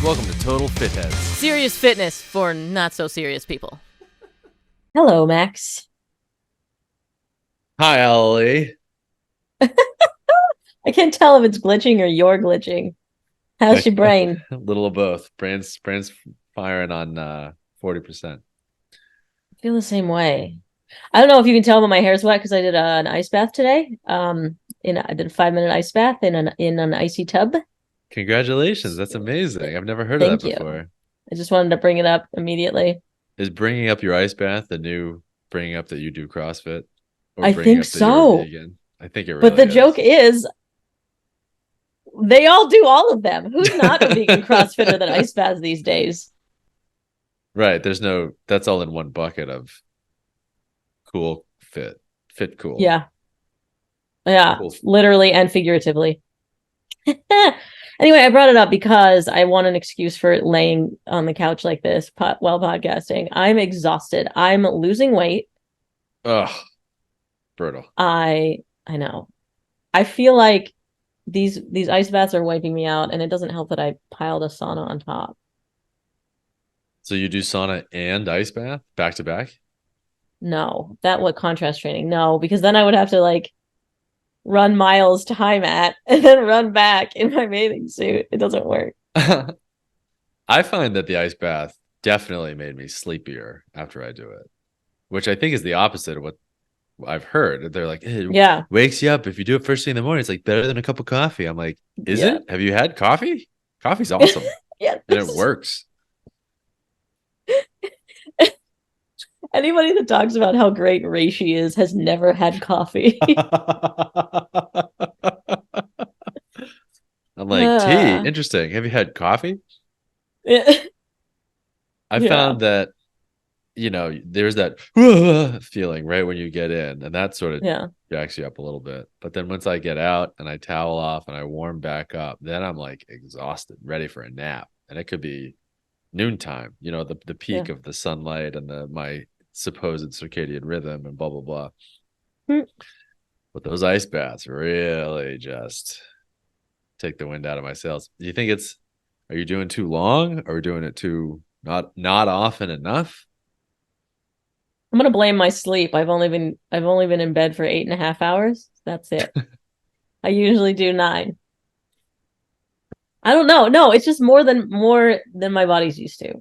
Welcome to Total Fitheads. Serious fitness for not so serious people. Hello, Max. Hi, Ellie. I can't tell if it's glitching or you're glitching. How's your brain? A little of both. Brain's firing on 40%. I feel the same way. I don't know if you can tell, but my hair's wet because I did an ice bath today. I did a 5-minute ice bath in an icy tub. Congratulations. That's amazing. I've never heard of Thank that you. before. I just wanted to bring it up immediately. Is bringing up your ice bath the new bringing up that you do CrossFit? Or I bringing think up that you're so. vegan? I think it really But the is. joke is, they all do all of them. Who's not a vegan CrossFitter that ice baths these days? Right. That's all in one bucket of cool, fit cool. Yeah. Yeah, Cool. literally and figuratively. Anyway, I brought it up because I want an excuse for laying on the couch like this while podcasting. I'm exhausted. I'm losing weight. Ugh. Brutal. I know. I feel like these ice baths are wiping me out, and it doesn't help that I piled a sauna on top. So you do sauna and ice bath back to back? No, what contrast training? No, because then I would have to run miles to high mat and then run back in my bathing suit. It doesn't work. I find that the ice bath definitely made me sleepier after I do it, which I think is the opposite of what I've heard. They're like, it wakes you up if you do it first thing in the morning. It's like better than a cup of coffee. I'm like, is it? Have you had coffee? Coffee's awesome. Yeah, and it works. Anybody that talks about how great reishi is has never had coffee. I'm like, tea, interesting. Have you had coffee? I found that, there's that feeling right when you get in, and that sort of jacks you up a little bit. But then once I get out and I towel off and I warm back up, then I'm like exhausted, ready for a nap. And it could be noontime, the peak of the sunlight and my supposed circadian rhythm and blah blah blah. But those ice baths really just take the wind out of my sails. Do you think are you doing too long, or doing it too not often enough? I'm gonna blame my sleep. I've only been in bed for 8.5 hours. That's it. I usually do 9. I don't know. No, it's just more than my body's used to.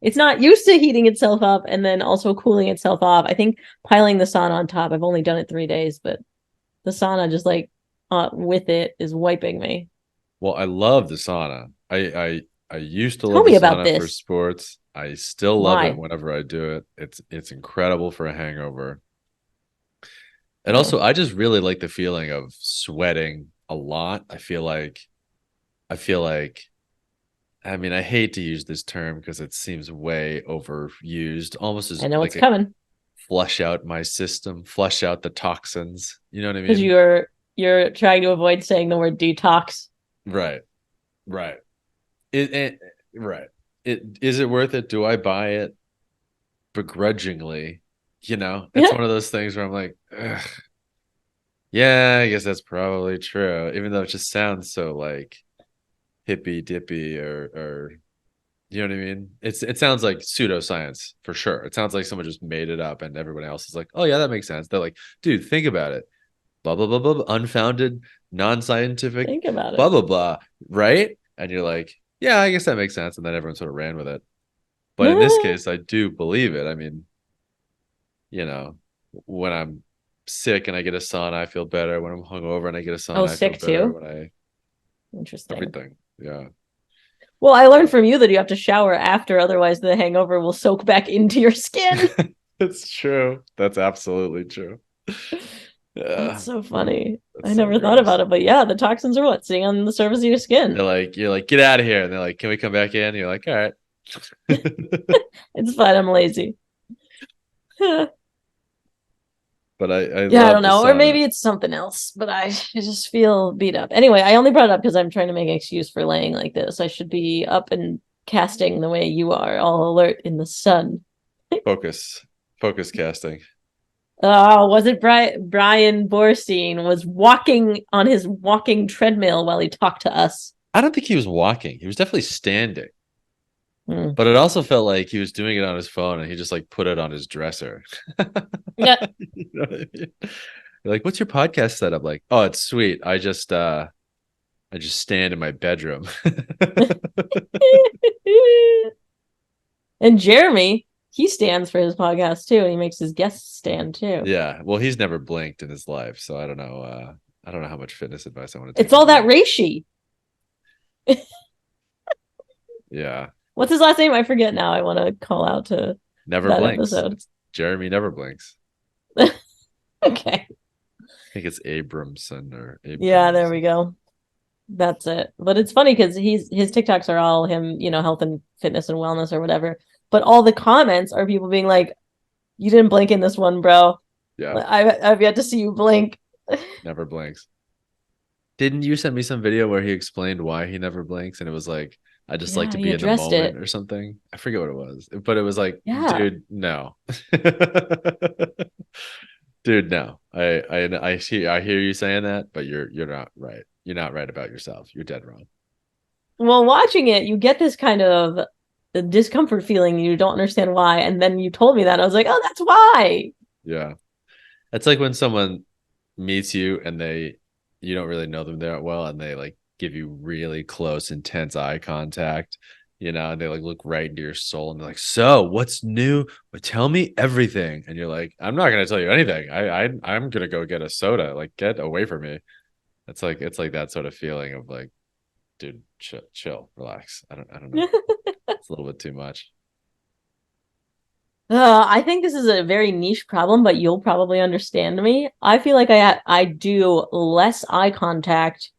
It's not used to heating itself up and then also cooling itself off. I think piling the sauna on top, I've only done it 3 days, but the sauna just with it is wiping me. Well, I love the sauna. I used to Tell love me the about sauna this. for sports. I still love it whenever I do it. It's incredible for a hangover. And also, I just really like the feeling of sweating a lot. I feel like, I mean, I hate to use this term because it seems way overused, almost as I know it's coming. Flush out my system, flush out the toxins. You know what I mean? Because you're trying to avoid saying the word detox. Right. Is it worth it? Do I buy it begrudgingly? It's one of those things where I'm like, ugh. Yeah, I guess that's probably true. Even though it just sounds so like hippy dippy or you know what I mean? It sounds like pseudoscience for sure. It sounds like someone just made it up and everybody else is like, oh yeah, that makes sense. They're like, dude, think about it. Blah blah blah blah, blah. Unfounded, non-scientific. Think about it. Blah blah blah. Right? And you're like, yeah, I guess that makes sense. And then everyone sort of ran with it. But in this case, I do believe it. I mean, when I'm sick and I get a sauna, I feel better. When I'm hungover and I get a sauna, I sick feel better. Too? Interesting. Everything. Yeah. Well, I learned from you that you have to shower after, otherwise the hangover will soak back into your skin. It's true. That's absolutely true. That's so funny. I never thought about it, but yeah, the toxins are sitting on the surface of your skin. You're like, get out of here. And they're like, can we come back in? And you're like, all right. It's fine. I'm lazy. But I don't know. Or maybe it's something else, but I just feel beat up. Anyway, I only brought it up because I'm trying to make an excuse for laying like this. I should be up and casting the way you are, all alert in the sun. Focus casting. Oh, was it Brian Borstein was walking on his walking treadmill while he talked to us? I don't think he was walking. He was definitely standing. But it also felt like he was doing it on his phone and he just like put it on his dresser. Yeah. You know what I mean? You're like, what's your podcast setup like? Oh, it's sweet. I just stand in my bedroom. And Jeremy, he stands for his podcast too, and he makes his guests stand too. Yeah. Well, he's never blinked in his life, so I don't know. I don't know how much fitness advice I want to take. It's all that reishi. Yeah. What's his last name? I forget now. I want to call out to Never that blinks. episode. It's Jeremy never blinks. Okay. I think it's Abramson or Abrams. Yeah, there we go. That's it. But it's funny because his TikToks are all him, health and fitness and wellness or whatever. But all the comments are people being like, "You didn't blink in this one, bro." Yeah. I've yet to see you blink. Never blinks. Didn't you send me some video where he explained why he never blinks? And it was like, I just like to be in the moment or something. I forget what it was, but it was like, dude, no. Dude, no. I hear you saying that, but you're not right. You're not right about yourself. You're dead wrong. Well, watching it, you get this kind of discomfort feeling. You don't understand why, and then you told me that. I was like, oh, that's why. Yeah. It's like when someone meets you and you don't really know them that well, and they like give you really close, intense eye contact, and they like look right into your soul and they're like, so what's new? Well, tell me everything. And you're like, I'm not gonna tell you anything. I'm gonna go get a soda. Like, get away from me. It's like that sort of feeling of like, dude, chill, relax. I don't know. It's a little bit too much. I think this is a very niche problem, but you'll probably understand me. I feel like I do less eye contact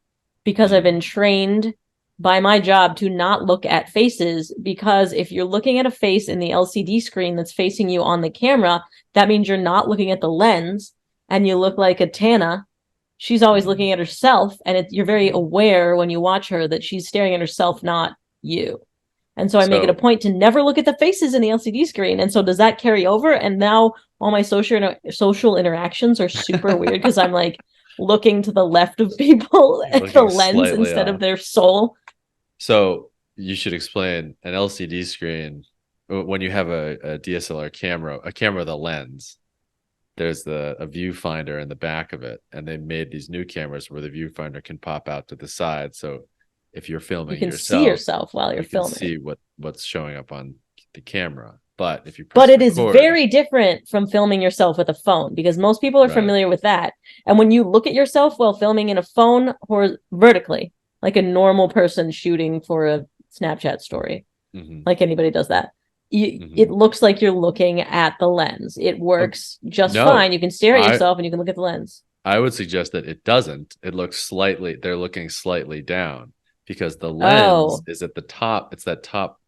because I've been trained by my job to not look at faces, because if you're looking at a face in the LCD screen that's facing you on the camera, that means you're not looking at the lens, and you look like a Tana. She's always looking at herself, and you're very aware when you watch her that she's staring at herself, not you. And so I make it a point to never look at the faces in the LCD screen. And so does that carry over? And now all my social interactions are super weird because I'm like looking to the left of people at the lens instead of their soul. So you should explain an LCD screen. When you have a DSLR camera, a camera with a lens, there's a viewfinder in the back of it. And they made these new cameras where the viewfinder can pop out to the side. So if you're filming, you can see yourself while you're filming. See what's showing up on the camera. But if you it is very different from filming yourself with a phone, because most people are familiar with that. And when you look at yourself while filming in a phone or vertically, like a normal person shooting for a Snapchat story, like anybody does that, it looks like you're looking at the lens. It works just fine. You can stare at yourself and you can look at the lens. I would suggest that it doesn't. It looks they're looking slightly down, because the lens is at the top. It's that top.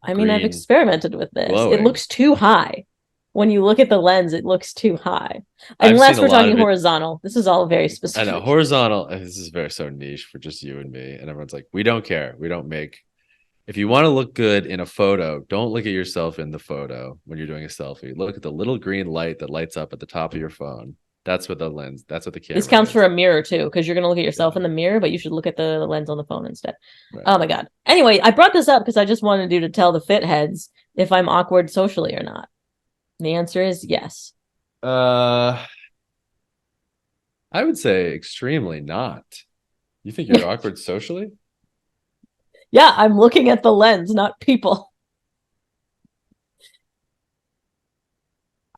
I mean, I've experimented with this. Glowing. It looks too high. When you look at the lens, it looks too high. Unless we're talking horizontal. This is all very specific. I know, horizontal. This is so niche for just you and me. And everyone's like, we don't care. We don't make. If you want to look good in a photo, don't look at yourself in the photo when you're doing a selfie. Look at the little green light that lights up at the top of your phone. That's what the lens, that's what the camera This counts for a mirror too, because you're going to look at yourself in the mirror, but you should look at the lens on the phone instead. Right. Oh my God. Anyway, I brought this up because I just wanted you to tell the fit heads if I'm awkward socially or not. And the answer is yes. I would say extremely not. You think you're awkward socially? Yeah, I'm looking at the lens, not people.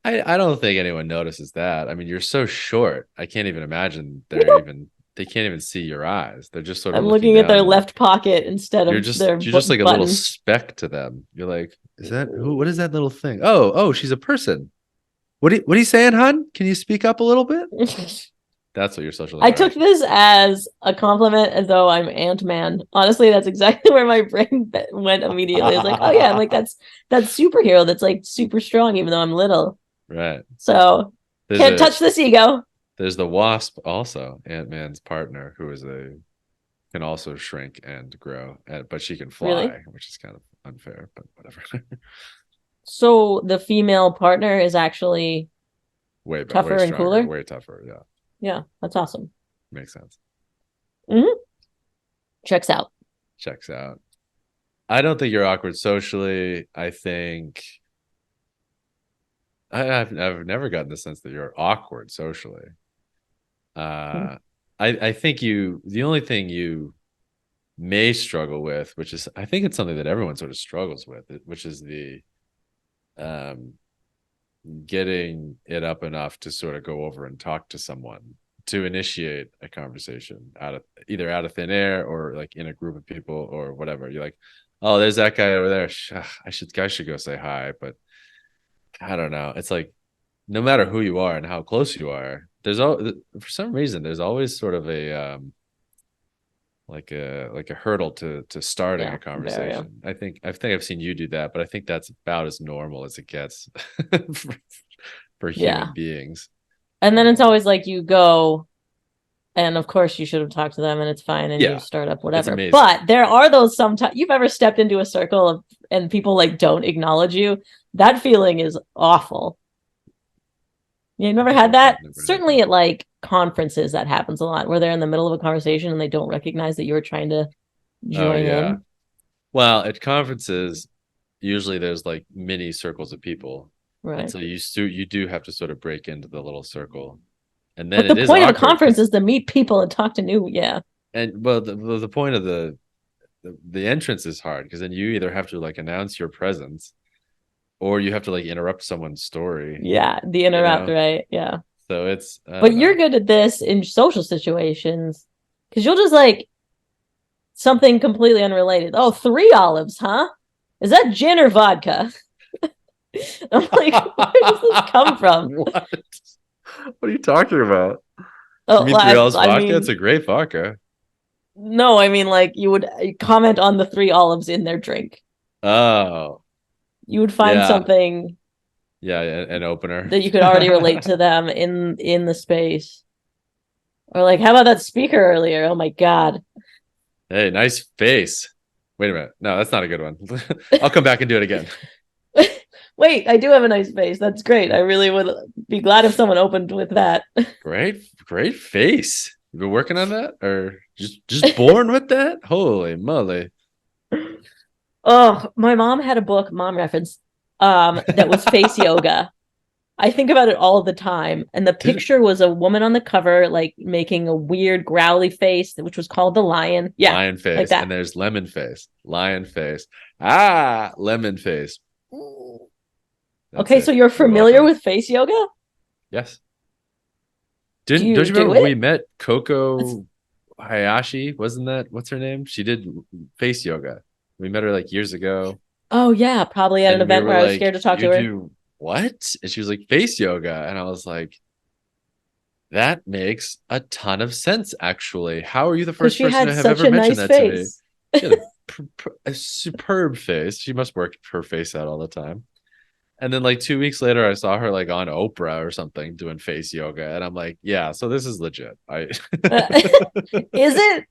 I don't think anyone notices that. I mean, you're so short. I can't even imagine they can't even see your eyes. They're just sort of looking at their left pocket instead of you're just like a little speck to them. You're like, what is that little thing? Oh, she's a person. What are you saying, hon? Can you speak up a little bit? That's what your social. I took this as a compliment, as though I'm Ant-Man. Honestly, that's exactly where my brain went immediately. It's like, oh yeah, I'm like that's superhero that's like super strong, even though I'm little. Right. So can't touch this ego. There's the Wasp, also Ant-Man's partner, who can also shrink and grow, but she can fly, which is kind of unfair, but whatever. So the female partner is actually way tougher way and cooler. Way tougher, yeah. Yeah, that's awesome. Makes sense. Checks out. Checks out. I don't think you're awkward socially. I think I've never gotten the sense that you're awkward socially. Uh, I think the only thing you may struggle with, which is I think it's something that everyone sort of struggles with, which is the um getting it up enough to sort of go over and talk to someone to initiate a conversation out of thin air or like in a group of people or whatever. You're like, oh, there's that guy over there. I should go say hi, but I don't know. It's like no matter who you are and how close you are, for some reason there's always sort of a like a hurdle to starting a conversation. I think I've seen you do that, but I think that's about as normal as it gets for human beings. And then it's always like you go, and of course you should have talked to them, and it's fine, and you start up whatever. But there are those sometimes you've ever stepped into a circle and people like don't acknowledge you. That feeling is awful. You never had that? Certainly at like conferences that happens a lot where they're in the middle of a conversation and they don't recognize that you were trying to join in. Well, at conferences, usually there's like mini circles of people. Right. And so you do have to sort of break into the little circle. And then the point of a conference is to meet people and talk to new, And well, the point of the entrance is hard because then you either have to like announce your presence or you have to like interrupt someone's story. Yeah, the interrupt, right? Yeah. So it's but you're good at this in social situations because you'll just like something completely unrelated. Oh, 3 olives, huh? Is that gin or vodka? I'm like, where does this come from? What are you talking about? Oh, you mean 3 olives vodka? It's a great vodka. No, I mean like you would comment on the 3 olives in their drink. Oh. You would find something an opener that you could already relate to them in the space. Or like, how about that speaker earlier? Oh my god. Hey, nice face. Wait a minute. No, that's not a good one. I'll come back and do it again. Wait, I do have a nice face. That's great. I really would be glad if someone opened with that. Great face. You've been working on that or just born with that? Holy moly. Oh, my mom had a book, mom reference, that was face yoga. I think about it all the time. And the picture was a woman on the cover, like making a weird growly face, which was called the lion. Yeah. Lion face. Like that. And there's lemon face. Lion face. Ah, lemon face. Okay, so you're familiar with face yoga? Yes. Don't you remember when we met Coco Hayashi? Wasn't that what's her name? She did face yoga. We met her like years ago. Oh yeah, probably at an event where I was scared to talk to her. What? And she was like, face yoga. And I was like, that makes a ton of sense, actually. How are you the first person to have ever mentioned that to me? She had a superb face. She must work her face out all the time. And then like 2 weeks later, I saw her like on Oprah or something doing face yoga. And I'm like, yeah, so this is legit. Is it?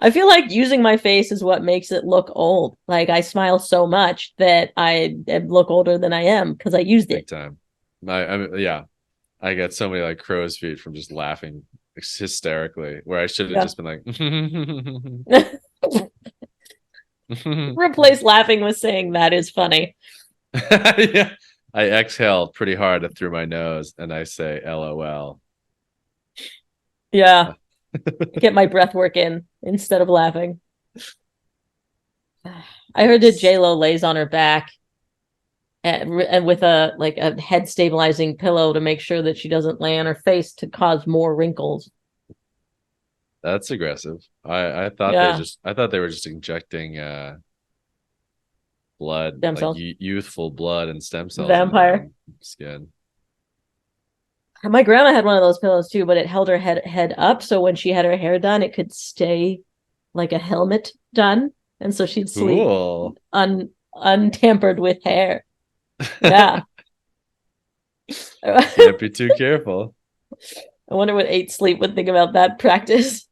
I feel like using my face is what makes it look old. Like I smile so much that I look older than I am because I used it. Big time. I get so many like crow's feet from just laughing hysterically where I should have just been like replace laughing with saying that is funny. Yeah. I exhale pretty hard through my nose and I say LOL. Yeah. Get my breath work in instead of laughing. I heard that J-Lo lays on her back and with a head stabilizing pillow to make sure that she doesn't lay on her face to cause more wrinkles. That's aggressive. I thought they were just injecting blood, like youthful blood and stem cells. Vampire skin. My grandma had one of those pillows too, but it held her head up, so when she had her hair done, it could stay like a helmet done, and so she'd sleep untampered with hair. Yeah. Can't be too careful. I wonder what 8 Sleep would think about that practice.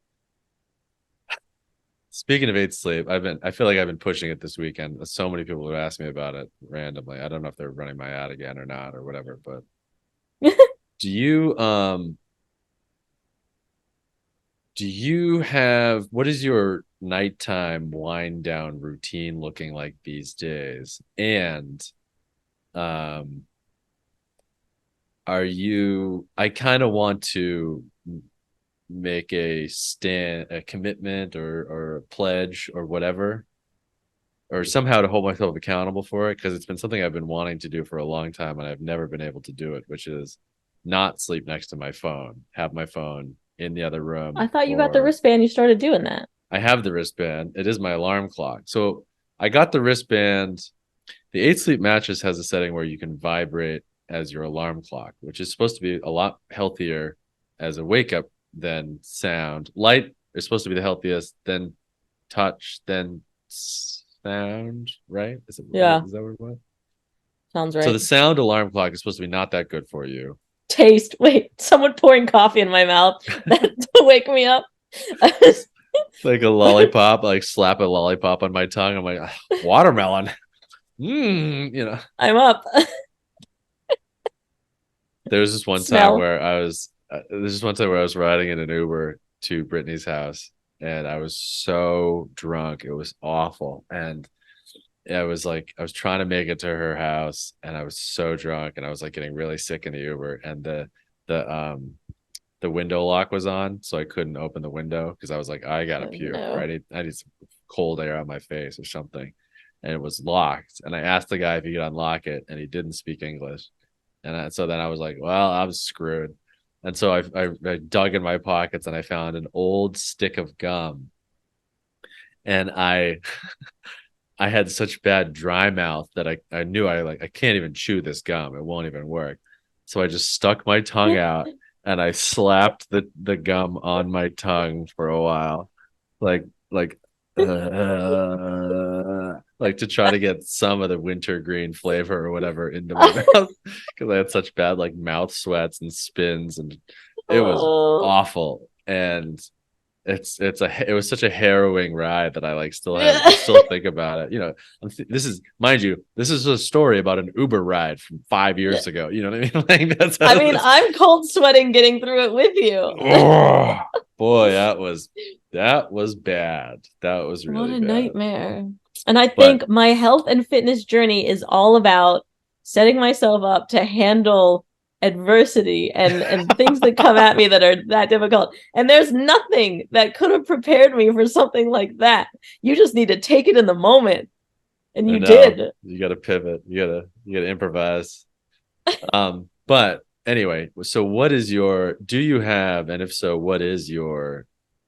Speaking of 8 Sleep, I feel like I've been pushing it this weekend. So many people have asked me about it randomly. I don't know if they're running my ad again or not or whatever, but do you what is your nighttime wind down routine looking like these days? And um I kind of want to make a commitment or a pledge or whatever, or somehow to hold myself accountable for it, because it's been something I've been wanting to do for a long time and I've never been able to do it, which is not sleep next to my phone, have my phone in the other I room. thought you got the Or wristband. You started doing that. I have the wristband. It is my alarm clock. So I got the wristband. The 8 Sleep mattress has a setting where you can vibrate as your alarm clock, which is supposed to be a lot healthier as a wake up than sound. Light is supposed to be the healthiest, then touch, then sound, right? Yeah. Is that what it was? Sounds So right. the sound alarm clock is supposed to be not that good for you. Taste. Wait, someone pouring coffee in my mouth that to wake me up. Like a lollipop, like slap a lollipop on my tongue. I'm like, watermelon. I'm up. There was this one time Smell. where I was riding in an Uber to Brittany's house, and I was so drunk. It was awful. And I was like, I was trying to make it to her house, and I was so drunk, and I was like getting really sick in the Uber, and the the window lock was on, so I couldn't open the window because I was like, I gotta puke, or No. I need some cold air on my face or something. And it was locked. And I asked the guy if he could unlock it, and he didn't speak English. So then I was like, well, I'm screwed. And so I dug in my pockets and I found an old stick of gum. And I had such bad dry mouth that I knew I can't even chew this gum. It won't even work. So I just stuck my tongue out and I slapped the gum on my tongue for a while. Like like like to try to get some of the wintergreen flavor or whatever into my mouth, because I had such bad like mouth sweats and spins, and it was Oh. awful. And it was such a harrowing ride that I still think about it. This is, mind you, this is a story about an Uber ride from 5 years ago. You know what I mean? Like that's I how mean, this. I'm cold sweating getting through it with you. Oh, boy, that was bad. That was What really a bad. nightmare. And I But think my health and fitness journey is all about setting myself up to handle adversity and things that come at me that are that difficult. And there's nothing that could have prepared me for something like that. You just need to take it in the moment. And I you know did. you got to pivot. You got to improvise. But anyway, so do you have, and if so, what is your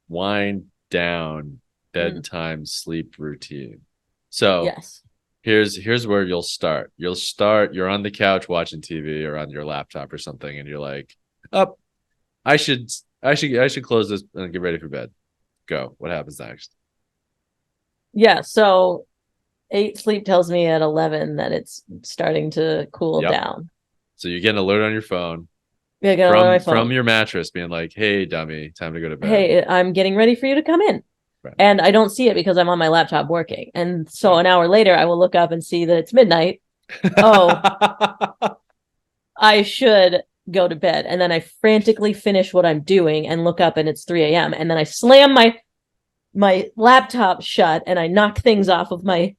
wind down bedtime sleep routine? So Yes. here's where you're on the couch watching TV or on your laptop or something, and you're like, oh, I should close this and get ready for bed. Go. What happens next? Yeah. So 8 sleep tells me at 11 that it's starting to cool Yep. down. So you get an alert on your phone Yeah, I got on my from phone. your mattress being like, hey, dummy, time to go to bed. Hey, I'm getting ready for you to come in. Right. And I don't see it because I'm on my laptop working. And so an hour later, I will look up and see that it's midnight. Oh, I should go to bed. And then I frantically finish what I'm doing and look up and it's 3 a.m. And then I slam my laptop shut and I knock things off of my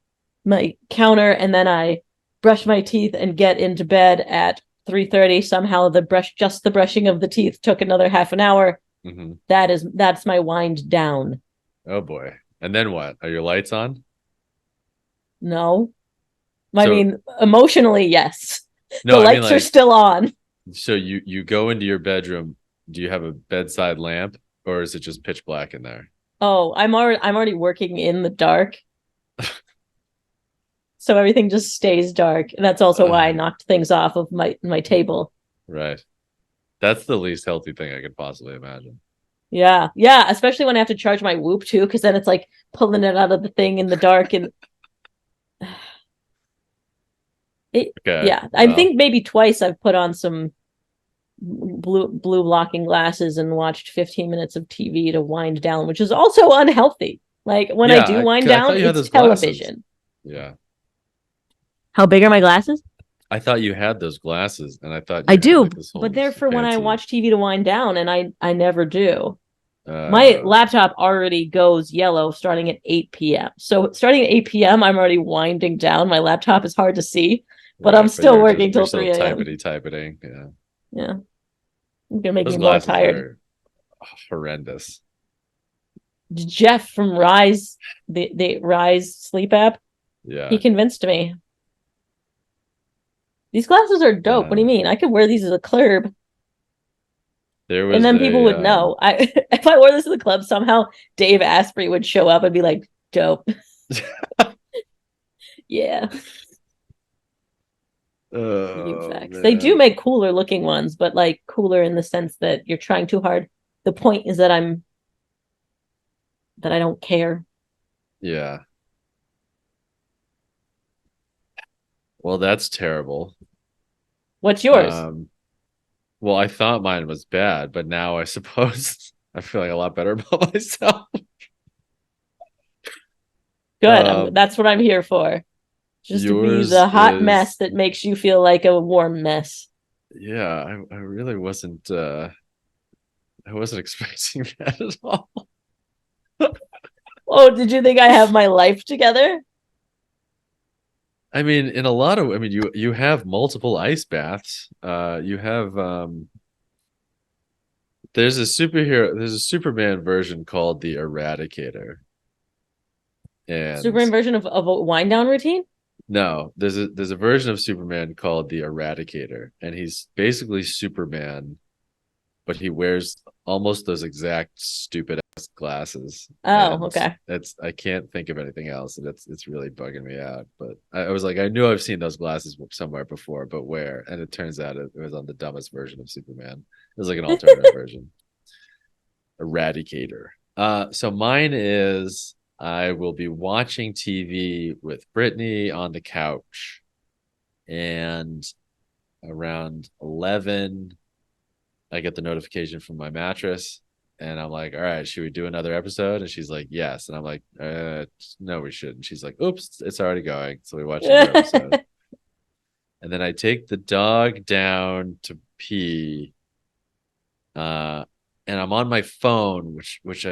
counter, and then I brush my teeth and get into bed at 3:30. Somehow the brushing of the teeth took another half an hour. Mm-hmm. That's my wind down. Oh boy. And then what? Are your lights on? No. I mean, emotionally, yes. No, the lights are still on. So you go into your bedroom. Do you have a bedside lamp, or is it just pitch black in there? Oh, I'm already working in the dark. So everything just stays dark. And that's also why I knocked things off of my table. Right. That's the least healthy thing I could possibly imagine. Yeah. Yeah. Especially when I have to charge my Whoop too, because then it's like pulling it out of the thing in the dark. And yeah. I think maybe twice I've put on some blue blocking glasses and watched 15 minutes of TV to wind down, which is also unhealthy. Like when I do wind down, it's television. Yeah. How big are my glasses? I thought you had those glasses, and I thought I do, but they're for when I watch TV to wind down, and I never do. My laptop already goes yellow starting at 8 p.m. So starting at 8 p.m., I'm already winding down. My laptop is hard to see, but I'm still working till 3 a.m. Typing. Yeah. Yeah. It's gonna make Those me more glasses tired. are horrendous. Jeff from Rise, the Rise sleep app, he Yeah. convinced me. These glasses are dope. What do you mean? I could wear these as a club. There And was then people would a know. If I wore this to the club, somehow Dave Asprey would show up and be like, dope. Yeah. You facts. They do man. make cooler looking ones, but like cooler in the sense that you're trying too hard. The point is that I don't care. Yeah. Well, that's terrible. What's yours? Well, I thought mine was bad, but now I suppose I'm feeling a lot better about myself. Good. That's what I'm here for. Just to be Yours the hot is, mess that makes you feel like a warm mess. yeah, I really wasn't I wasn't expecting that at all. Oh, did you think I have my life together? I mean, in a lot of, I mean, you have multiple ice baths. You have there's a Superman version called the Eradicator. And Superman version of a wind down routine? no, there's a version of Superman called the Eradicator, and he's basically Superman, but he wears almost those exact stupid ass glasses. Oh, And okay. I can't think of anything else, and it's really bugging me out. But I was like, I knew I've seen those glasses somewhere before, but where? And it turns out it was on the dumbest version of Superman. It was like an alternative version. Eradicator. So mine is I will be watching TV with Brittany on the couch, and around 11 I get the notification from my mattress, and I'm like, all right, should we do another episode? And she's like, yes. And I'm like, no, we shouldn't. She's like, oops, it's already going. So we watch another episode. And then I take the dog down to pee. And I'm on my phone, which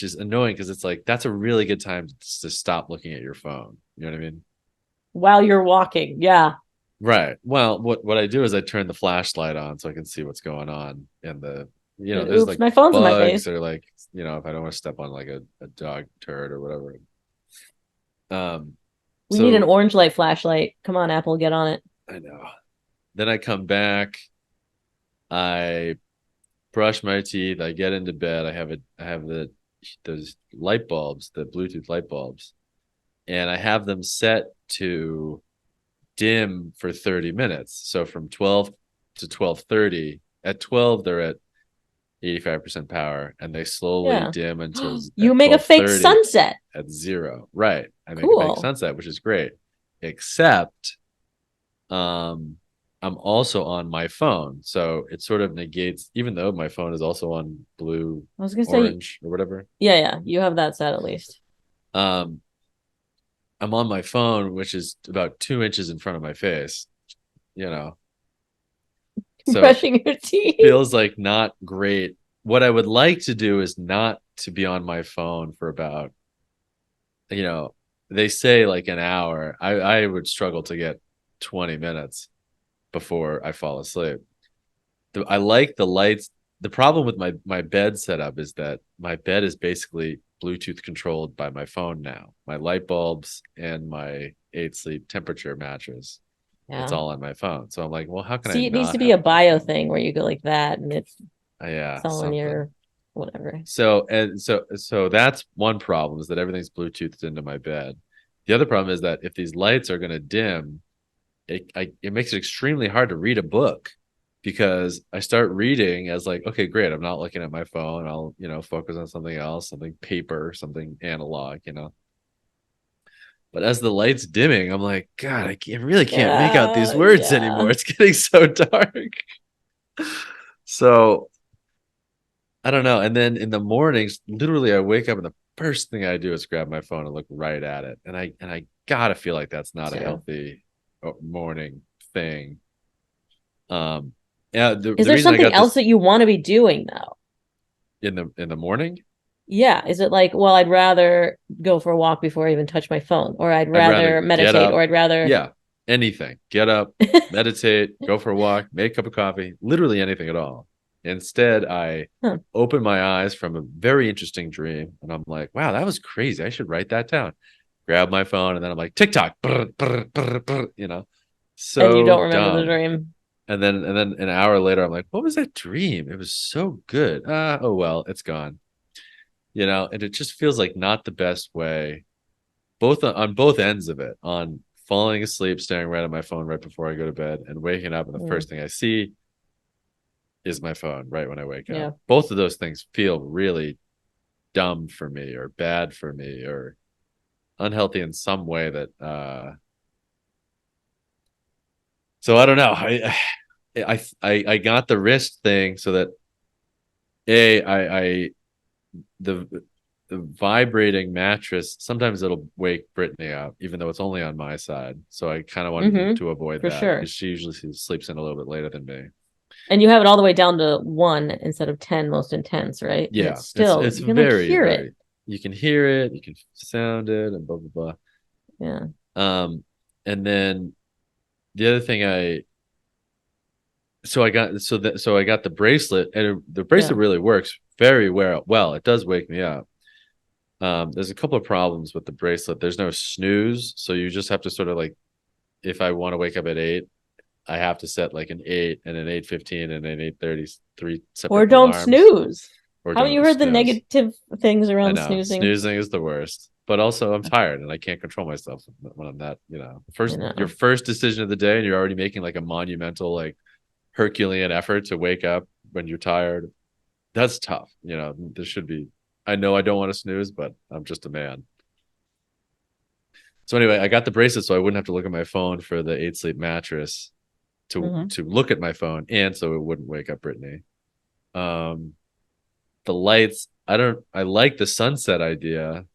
is annoying because it's like that's a really good time to stop looking at your phone. You know what I mean? While you're walking. Yeah. Right. Well, what I do is I turn the flashlight on so I can see what's going on in the, there's Oops, like my phone's in my bugs face. or like, if I don't want to step on like a dog turd or whatever. We need an orange light flashlight. Come on, Apple, get on it. I know. Then I come back, I brush my teeth, I get into bed, I have those light bulbs, the Bluetooth light bulbs, and I have them set to dim for 30 minutes. So from 12 to 12:30, at 12 they're at 85% power, and they slowly dim until you make a fake sunset at 0. Right. I make a fake sunset, which is great. Except I'm also on my phone, so it sort of negates, even though my phone is also on blue, I was gonna orange, say, or whatever. Yeah, you have that set at least. I'm on my phone, which is about 2 inches in front of my face, So brushing your teeth feels like not great. What I would like to do is not to be on my phone for about, they say like an hour. I would struggle to get 20 minutes before I fall asleep. I like the lights. The problem with my bed setup is that my bed is basically Bluetooth controlled by my phone now. My light bulbs and my 8 sleep temperature mattress. Yeah. It's all on my phone. So I'm like, well, how can I? It needs to be a bio thing where you go like that, and it's all on your whatever. So that's one problem, is that everything's Bluetoothed into my bed. The other problem is that if these lights are going to dim, it makes it extremely hard to read a book, because I start reading as like, okay, great, I'm not looking at my phone. I'll focus on something else, something paper, something analog, But as the light's dimming, I'm like, God, I really can't make out these words anymore. It's getting so dark. So I don't know. And then in the mornings, literally I wake up and the first thing I do is grab my phone and look right at it. And I gotta feel like that's not a healthy morning thing. Is there something else that you want to be doing though? In the morning? Yeah. Is it like, well, I'd rather go for a walk before I even touch my phone, or I'd I'd rather rather get meditate, or up. I'd rather Yeah, anything. Get up, meditate, go for a walk, make a cup of coffee, literally anything at all. Instead, I Huh. open my eyes from a very interesting dream, and I'm like, wow, that was crazy. I should write that down. Grab my phone, and then I'm like, TikTok, brr, brr, brr, brr, And you so don't remember the dumb. dream. And then an hour later, I'm like, what was that dream? It was so good. Oh well, it's gone. And it just feels like not the best way, both on both ends of it, on falling asleep, staring right at my phone right before I go to bed, and waking up, and the Mm, first thing I see is my phone right when I wake up. yeah. Both of those things feel really dumb for me, or bad for me, or unhealthy in some way that so I don't know. I got the wrist thing so that I the the vibrating mattress, sometimes it'll wake Brittany up, even though it's only on my side. So I kind of wanted Mm-hmm. to avoid For that sure. because she usually sleeps in a little bit later than me. And you have it all the way down to 1 instead of 10 most intense, right? And Yeah, it's it's still, it's you can like very, hear it. very, you can hear it, you can sound it, and blah blah Yeah. blah. And then the other thing I got the bracelet, and the Yeah. bracelet really works very well. Well, it does wake me up. There's a couple of problems with the bracelet. There's no snooze, so you just have to sort of like, if I want to wake up at 8, I have to set like an 8 and an 8:15 and an 8:30, three Or separate don't alarms, snooze. or Haven't you don't heard the snooze. negative things I around know snoozing? snoozing is the worst, but also I'm tired and I can't control myself when I'm that. I Your know. first decision of the day, and you're already making like a monumental, like Herculean effort to wake up when you're tired. That's tough. There should be. I know I don't want to snooze, but I'm just a man. So anyway, I got the bracelet so I wouldn't have to look at my phone for the 8 sleep mattress, to Mm-hmm. to look at my phone, and so it wouldn't wake up Brittany. Um, the lights, I like the sunset idea,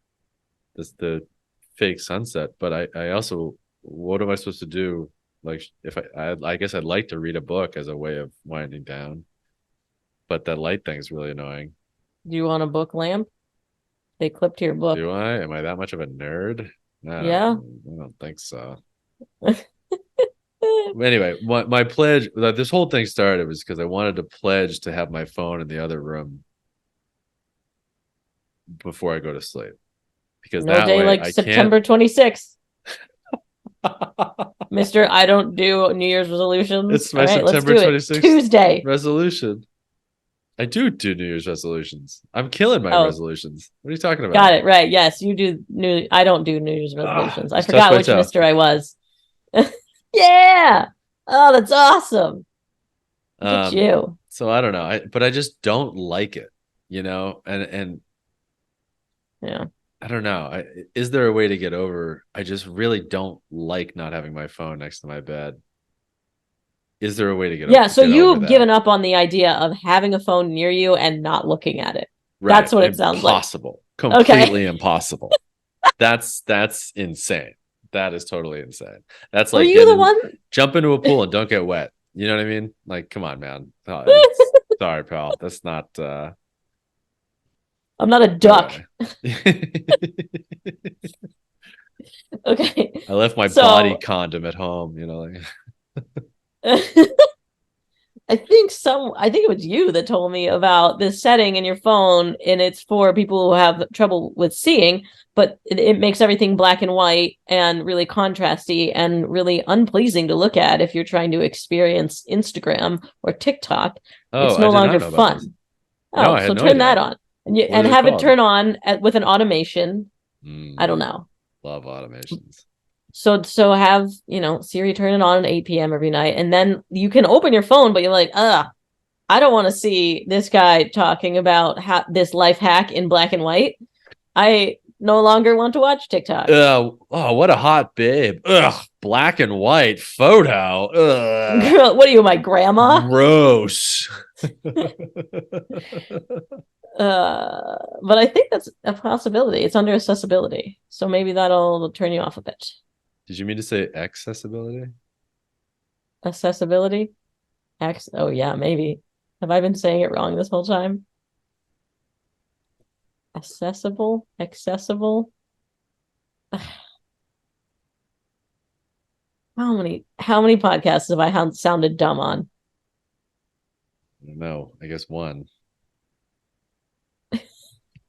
this the fake sunset, but I also, what am I supposed to do? Like, if I guess I'd like to read a book as a way of winding down, but that light thing is really annoying. Do you want a book lamp? They clip to your book. Do I? Am I that much of a nerd? Yeah. I don't think so. Anyway, my pledge that this whole thing started was because I wanted to pledge to have my phone in the other room before I go to sleep, because No that day way like I can't. September 26th. Mr. I don't do New Year's resolutions. It's All my right, let's September do it. 26th Tuesday. resolution. I do New Year's resolutions. I'm killing my Oh, resolutions. What are you talking got about? it. Right. Yes, you do I don't do New Year's resolutions. I Just touch forgot my which toe. Mr. I was. Yeah. Oh, that's awesome. Look at you. So I don't know. But I just don't like it, and Yeah. I don't know. Is there a way to get over? I just really don't like not having my phone next to my bed. Is there a way to Yeah. So get over you've that? given up on the idea of having a phone near you and not looking at it. Right. That's what it sounds like. Impossible. Okay. Completely impossible. That's insane. That is totally insane. That's Were like you the one? jump into a pool and don't get wet. You know what I mean? Like, come on, man. Sorry, pal. That's not I'm not a duck. anyway. Okay. I left my body So condom at home, like. I think it was you that told me about this setting in your phone, and it's for people who have trouble with seeing, but it makes everything black and white and really contrasty and really unpleasing to look at if you're trying to experience Instagram or TikTok. Oh, It's I no did longer not know about fun. this. No, Oh, I so had no turn that idea. on What and is it have it called? turn on with an automation. I don't Mm, know. love automations. So have, Siri turn it on at 8 p.m. every night, and then you can open your phone, but you're like, I don't want to see this guy talking about this life hack in black and white. I no longer want to watch TikTok. Oh, what a hot babe. Ugh, black and white photo. Ugh, Girl, what are you, my grandma? gross. But I think that's a possibility. It's under accessibility, so maybe that'll turn you off a bit. Did you mean to say accessibility? Accessibility? Oh yeah, maybe. Have I been saying it wrong this whole time? Accessible. How many podcasts have I sounded dumb on? No, I guess one.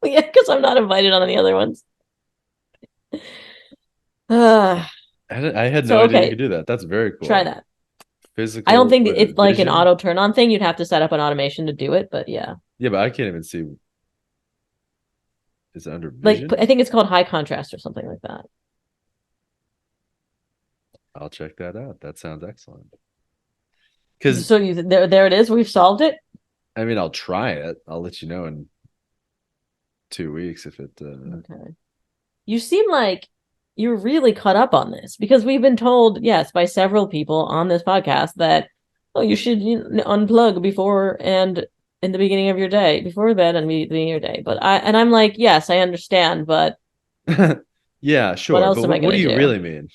Yeah, because I'm not invited on any other ones. Uh, I had no so idea you could okay, do that. That's very try cool. that. I don't Physical, think what is it's it, like an vision? auto turn on thing. You'd have to set up an automation to do it, but yeah. Yeah, but I can't even see. Is it under Like I vision? think it's called high contrast or something like that. I'll check that out. That sounds excellent. Because So there it is. We've solved it. I mean, I'll try it. I'll let you know in 2 weeks if it. Okay. You seem like you're really caught up on this because we've been told, yes, by several people on this podcast that, oh, you should unplug before and in the beginning of your day, before bed and the beginning of your day. I'm like, yes, I understand, but Yeah, what sure. else But am I what do gonna you do? really mean?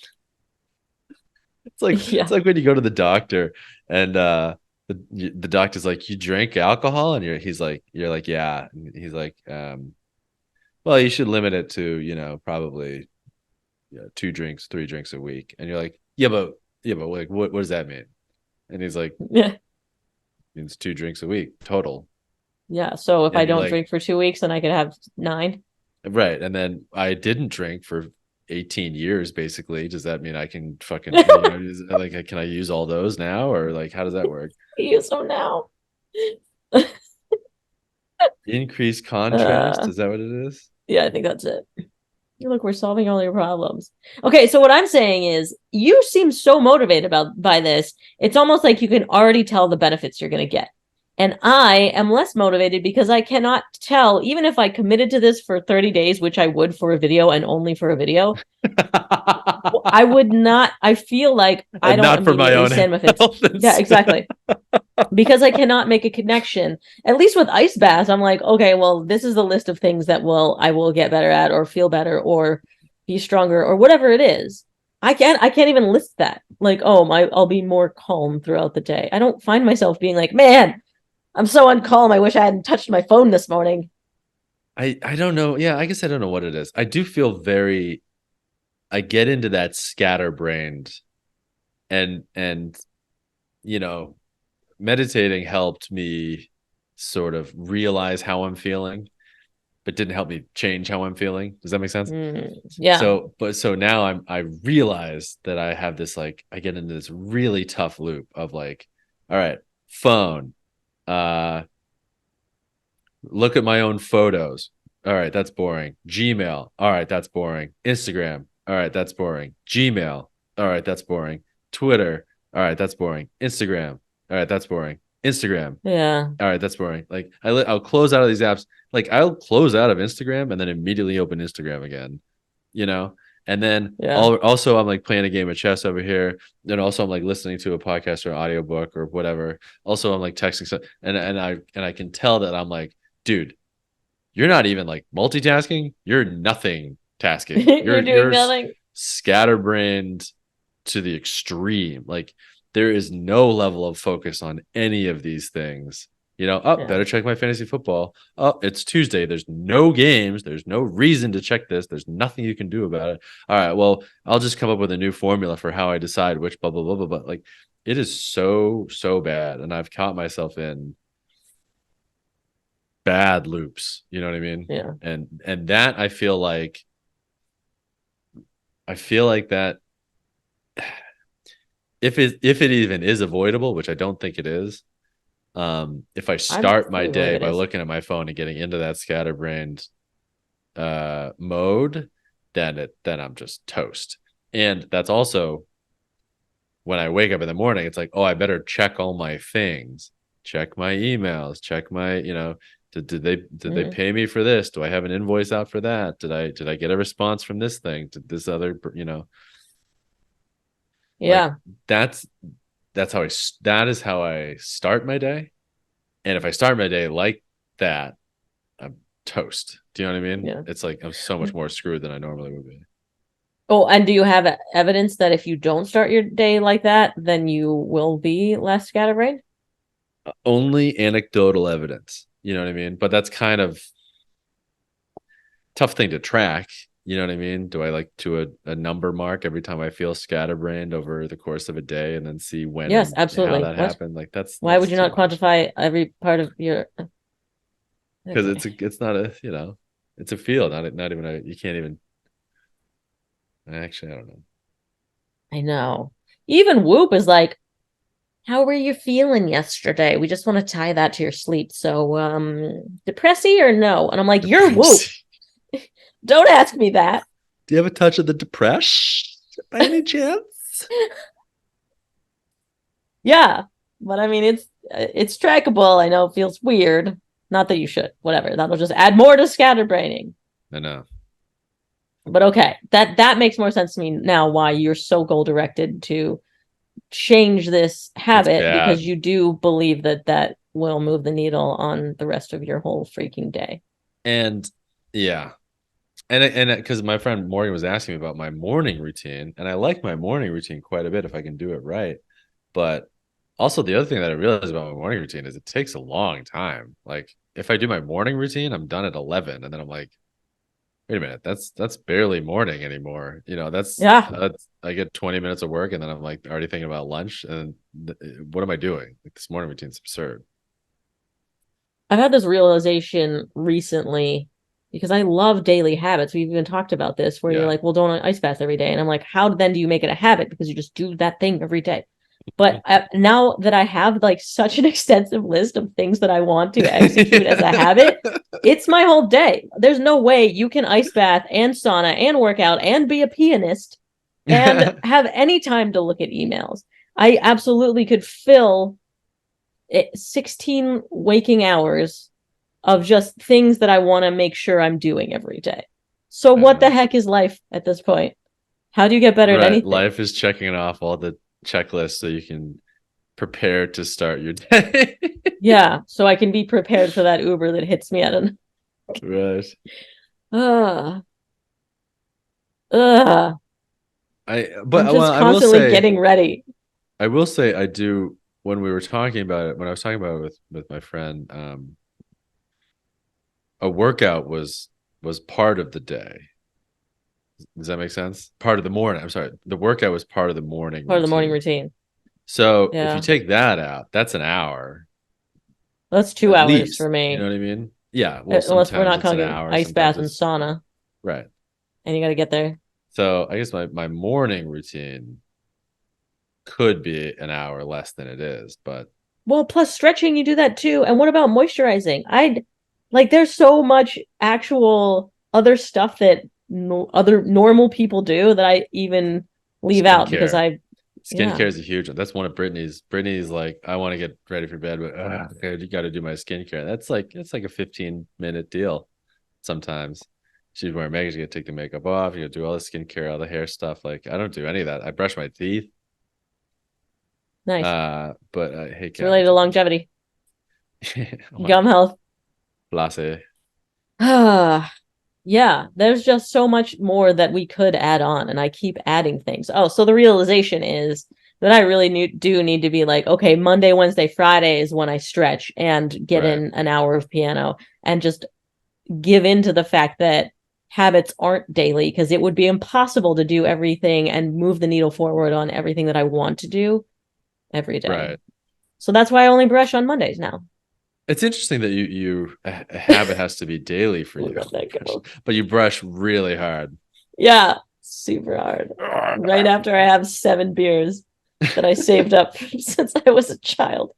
It's Yeah. like when you go to the doctor and the doctor's like, you drink alcohol, and you're like, yeah. And he's like, well, you should limit it to, probably, 2 drinks, 3 drinks a week. And you're like, yeah, but like, what does that mean? And he's like, Yeah. means 2 drinks a week total. Yeah. So if I And you're don't like, drink for 2 weeks, then I could have 9. right. And then I didn't drink for 18 years, basically. Does that mean I can fucking, like, can I use all those now? Or like, how does that work? Use them now. Increased contrast? uh, Is that what it is? yeah, I think that's it. Look, we're solving all your problems. Okay, so what I'm saying is you seem so motivated by this. It's almost like you can already tell the benefits you're going to get. And I am less motivated because I cannot tell, even if I committed to this for 30 days, which I would for a video and only for a video, I would not. I feel like I And don't not for my immediately own stand with it. health. Yeah, exactly. Because I cannot make a connection. At least with ice baths, I'm like, okay, well, this is the list of things that I will get better at or feel better or be stronger or whatever it is. I can't even list that. Like, oh, I'll be more calm throughout the day. I don't find myself being like, man, I'm so uncalm. I wish I hadn't touched my phone this morning. I don't know. Yeah, I guess I don't know what it is. I do feel I get into that scatterbrained, and you know, meditating helped me sort of realize how I'm feeling, but didn't help me change how I'm feeling. Does that make sense? Yeah. So now I realize that I have this, like, I get into this really tough loop of like, all right, phone, uh look at my own photos. All right, that's boring. Gmail. All right, that's boring. Instagram. All right, that's boring. Gmail. All right, that's boring. Twitter. All right, that's boring. Instagram. All right, that's boring. Instagram. Yeah. All right, that's boring. Like I'll close out of these apps. Like I'll close out of Instagram and then immediately open Instagram again. You know, and then Yeah. also I'm like playing a game of chess over here. Then also I'm like listening to a podcast or an audiobook or whatever. Also I'm like texting stuff, and I can tell that I'm like, dude, you're not even like multitasking. You're nothing tasking. You're doing You're nothing. scatterbrained to the extreme. Like there is no level of focus on any of these things. Yeah. Better check my fantasy football. Oh, it's Tuesday. There's no games. There's no reason to check this. There's nothing you can do about it. All right, well, I'll just come up with a new formula for how I decide which blah blah blah blah blah. Like it is so bad, and I've caught myself in bad loops. You know what I mean? Yeah. And that I feel like that if it even is avoidable, which I don't think it is, if I I start my fully believe day it by is. looking at my phone and getting into that scatterbrained mode, then I'm just toast. And that's also when I wake up in the morning, it's like, oh, I better check all my things, check my emails, check my, did they Mhm. pay me for this? Do I have an invoice out for that? Did I get a response from this thing? Did this other, like Yeah. that's that is how I start my day. And if I start my day like that, I'm toast. Do you know what I mean? Yeah. It's like I'm so much more screwed than I normally would be. Oh, and do you have evidence that if you don't start your day like that, then you will be less scatterbrained? Only anecdotal evidence. You know what I mean? But that's kind of tough thing to track. You know what I mean? Do I like to a number mark every time I feel scatterbrained over the course of a day, and then see when Yes, and how absolutely. that What? happened? Like Why would that's you too not much. quantify every part of your Because okay. it's not a, it's a field, not even a, you can't even, actually I don't know. I know. Even Whoop is like, how were you feeling yesterday? We just want to tie that to your sleep. So, depressy or no? And I'm like, you're Whoop. Depressing. Don't ask me that. Do you have a touch of the depression by any chance? Yeah, but I mean, it's trackable. I know it feels weird. Not that you should. Whatever. That'll just add more to scatterbraining. I know. But okay, that makes more sense to me now. Why you're so goal directed to change this It's habit because bad. you do believe that that will move the needle on the rest of your whole freaking day. And yeah. And because my friend Morgan was asking me about my morning routine, and I like my morning routine quite a bit if I can do it right. But also the other thing that I realized about my morning routine is it takes a long time. Like if I do my morning routine, I'm done at 11, and then I'm like, wait a minute, that's barely morning anymore. Yeah, I get 20 minutes of work, and then I'm like already thinking about lunch, and what am I doing? Like this morning routine's absurd. I've had this realization recently because I love daily habits. We've even talked about this where you're Yeah. like, well, don't ice bath every day. And I'm like, how then do you make it a habit? Because you just do that thing every day. But now that I have like such an extensive list of things that I want to execute as a habit, it's my whole day. There's no way you can ice bath and sauna and workout and be a pianist and have any time to look at emails. I absolutely could fill 16 waking hours of just things that I want to make sure I'm doing every day. So what the heck is life at this point? How do you get better at Right. anything? Life is checking off all the checklists so you can prepare to start your day. Yeah, so I can be prepared for that Uber that hits me at an Right. uh uh But I'm well, just I will constantly say, getting ready. I do, when we were talking about it, when I was talking about it with my friend, a workout was part of the day. Does that make sense? Part of the morning. I'm sorry. The workout was part of the morning Part of the morning routine. routine. So if you Yeah. take that out, that's an hour That's two at hours for least. You know me. what I mean? Yeah. Well, Unless we're sometimes not it's an talking hour, ice sometimes bath and it's sauna right. and you got to get there. So I guess my morning routine could be an hour less than it is, but Well, plus stretching, you do that too. And what about moisturizing? I'd like there's so much actual other stuff that other normal people do that I even leave out because skincare. I Skincare yeah, is a huge one. That's one of Brittany's. Brittany's like, I want to get ready for bed, but you got to do my skincare. It's like a 15-minute deal. Sometimes she's wearing makeup. You got to take the makeup off. You got to do all the skincare, all the hair stuff. Like I don't do any of that. I brush my teeth. nice. But I hate It's related cabbage. to longevity, Well, gum health. blase. Ah, yeah, there's just so much more that we could add on, and I keep adding things. Oh, so the realization is that I really do need to be like, okay, Monday, Wednesday, Friday is when I stretch and get Right. in an hour of piano and just give in to the fact that habits aren't daily because it would be impossible to do everything and move the needle forward on everything that I want to do every day. Right. So that's why I only brush on Mondays now. It's interesting that you a habit has to be daily for you, Let that go. but you brush really hard. Yeah, super hard. Right after I have 7 beers that I saved up since I was a child.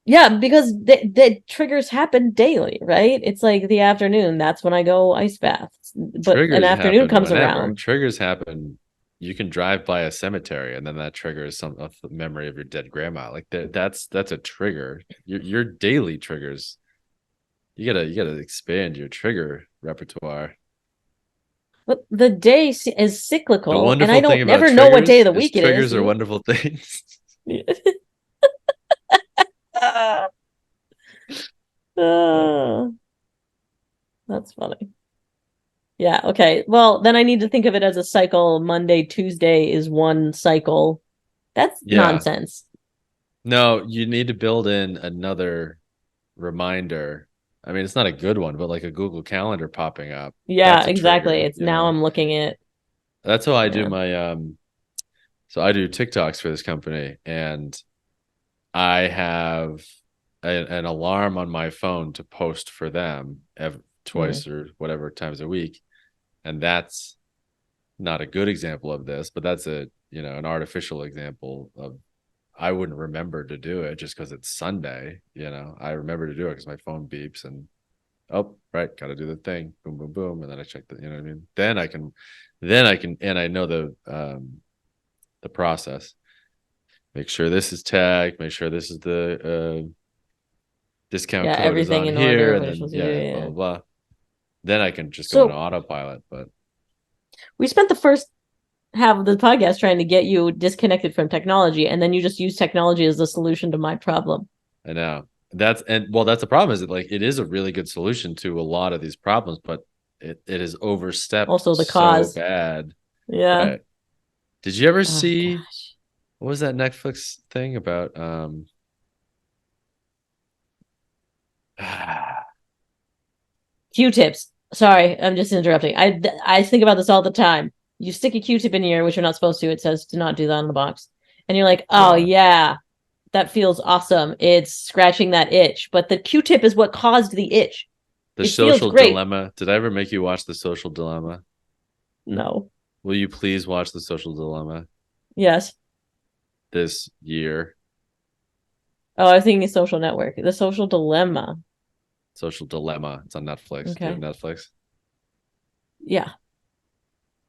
Yeah, because the triggers happen daily, right? It's like the afternoon, that's when I go ice baths. But an Triggers afternoon happen comes whenever. around. Triggers happen. You can drive by a cemetery, and then that triggers a memory of your dead grandma. Like that's a trigger. Your daily triggers. You gotta expand your trigger repertoire. But the day is The cyclical, and I wonderful thing don't about never know what day of triggers the is week it is. triggers are wonderful things. Ah, that's funny. Yeah, okay. Well, then I need to think of it as a cycle. Monday, Tuesday is one cycle. That's Yeah. nonsense. No, you need to build in another reminder I mean, it's not a good one, but like a Google Calendar popping up. Yeah, That's a exactly. trigger, It's now I'm looking at. That's how I do my so I do TikToks for this company, and I have an alarm on my phone to post for them twice or whatever times a week. And that's not a good example of this, but that's an artificial example of I wouldn't remember to do it just because it's Sunday. I remember to do it because my phone beeps and right, got to do the thing, boom, boom, boom, and then I check what I mean. Then I can, and I know the process. Make sure this is tagged. Make sure this is the discount code is everything on in here, order. and then blah blah blah. Then I can just go into autopilot. But we spent the first half of the podcast trying to get you disconnected from technology, and then you just use technology as the solution to my problem. I know that's the problem is that like it is a really good solution to a lot of these problems, but it is overstepped also the cause so bad. Yeah. Right. Did you ever see what was that Netflix thing about Q-tips? Sorry, I'm just interrupting. I think about this all the time. You stick a Q-tip in your ear, which you're not supposed to. It says to not do that on the box. And you're like, oh yeah, that feels awesome. It's scratching that itch. But the Q-tip is what caused the itch. The Social Dilemma. Did I ever make you watch The Social Dilemma? No. Will you please watch The Social Dilemma? Yes. This year. Oh, I was thinking Social Network. The Social Dilemma. Social Dilemma. It's on Netflix. Okay. Do you have Netflix? Yeah.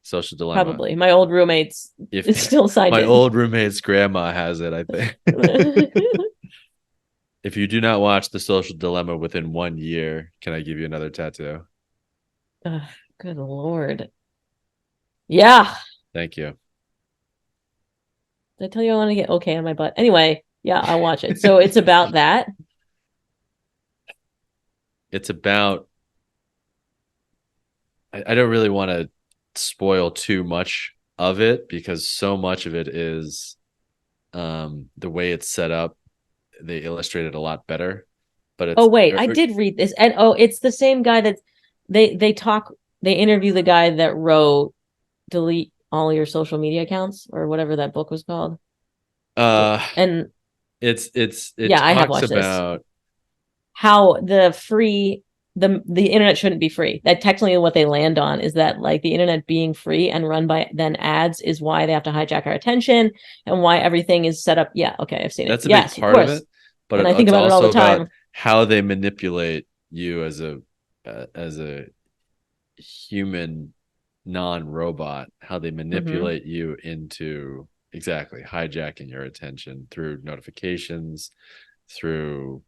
Social Dilemma. Probably. My old roommate's it's still signed my in. old roommate's grandma has it, I think. If you do not watch The Social Dilemma within 1 year, can I give you another tattoo? Good Lord. Yeah. Thank you. Did I tell you I want to get okay on my butt? Anyway, yeah, I'll watch it. So it's about that. It's about I don't really want to spoil too much of it because so much of it is the way it's set up. They illustrate it a lot better. But it's I did read this. And it's the same guy that they interview the guy that wrote Delete All Your Social Media Accounts or whatever that book was called. And I have watched about this. How the internet shouldn't be free. That technically what they land on is that like the internet being free and run by then ads is why they have to hijack our attention and why everything is set up. Yeah, okay, I've seen it. That's a big part of it. But I think about it all the time. How they manipulate you as a human non-robot, how they manipulate you into exactly hijacking your attention through notifications, through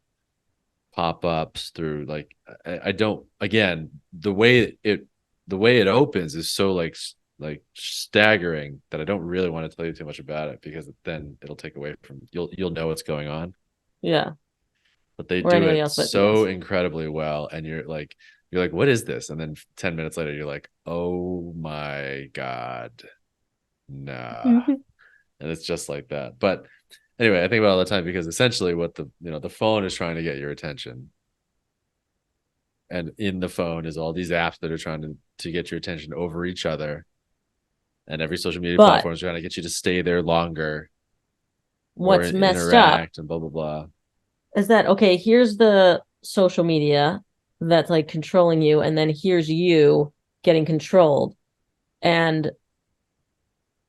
pop-ups, through like I don't again the way it opens is so like staggering that I don't really want to tell you too much about it because then it'll take away from you'll know what's going on. Yeah. But they do it so incredibly well and you're like what is this? And then 10 minutes later you're like, oh my god, nah. And it's just like that. But anyway, I think about it all the time because essentially what the phone is trying to get your attention, and in the phone is all these apps that are trying to get your attention over each other, and every social media platform is trying to get you to stay there longer. What's messed up and blah blah blah is that okay? Here's the social media that's like controlling you, and then here's you getting controlled, and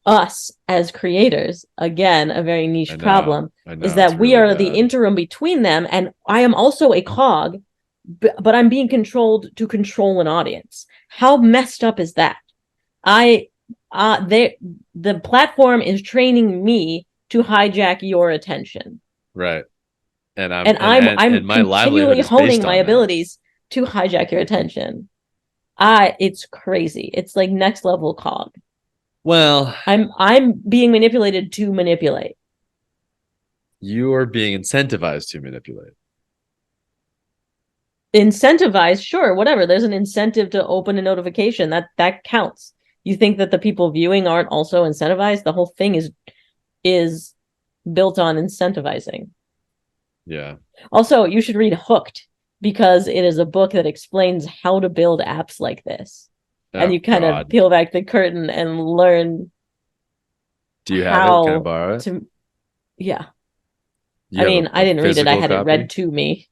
us as creators, again, a very niche problem is that we are the interim between them, and I am also a cog, but I'm being controlled to control an audience. How messed up is that? The platform is training me to hijack your attention, right? And I'm continually honing my abilities to hijack your attention. It's crazy. It's like next level cog. Well, I'm being manipulated to manipulate. You are being incentivized to manipulate. Incentivized, sure, whatever. There's an incentive to open a notification. That counts. You think that the people viewing aren't also incentivized? The whole thing is built on incentivizing. Yeah. Also, you should read Hooked. because it is a book that explains how to build apps like this. And you kind of peel back the curtain and learn. Do you have it? Can I borrow it? Yeah. I mean, I didn't read it. I had it read to me.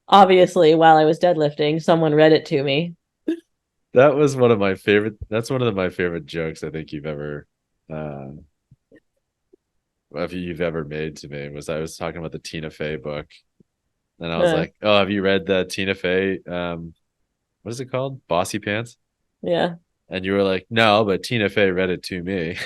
Obviously, while I was deadlifting, someone read it to me. That was one of my favorite. That's one of my favorite jokes I think you've ever, if you've ever made to me. Was I was talking about the Tina Fey book, and I was like, "Oh, have you read the Tina Fey? What is it called? Bossy Pants?" Yeah. And you were like, "No, but Tina Fey read it to me."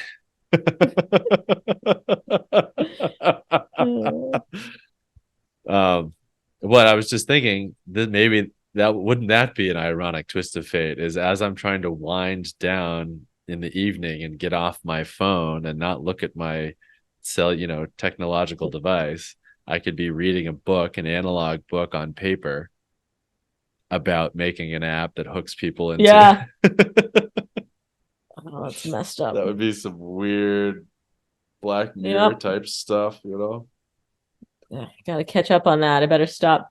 What I was just thinking that maybe that wouldn't that be an ironic twist of fate is as I'm trying to wind down in the evening and get off my phone and not look at my technological device, I could be reading a book, an analog book on paper about making an app that hooks people into. Yeah. Oh, that's messed up. That would be some weird Black Mirror type stuff, Gotta catch up on that. I better start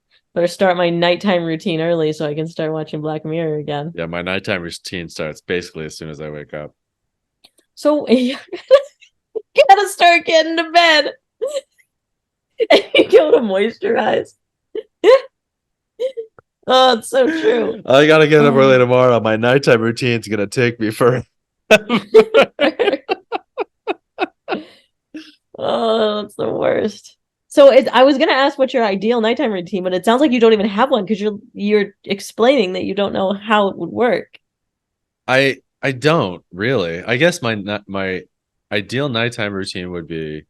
my nighttime routine early so I can start watching Black Mirror again. Yeah, my nighttime routine starts basically as soon as I wake up. So you gotta start getting to bed. And you go to moisturize. Oh, it's so true. I gotta get up early tomorrow. My nighttime routine's gonna take me for. Oh, it's the worst. So I was gonna ask what's your ideal nighttime routine, but it sounds like you don't even have one because you're explaining that you don't know how it would work. I don't really. I guess my ideal nighttime routine would be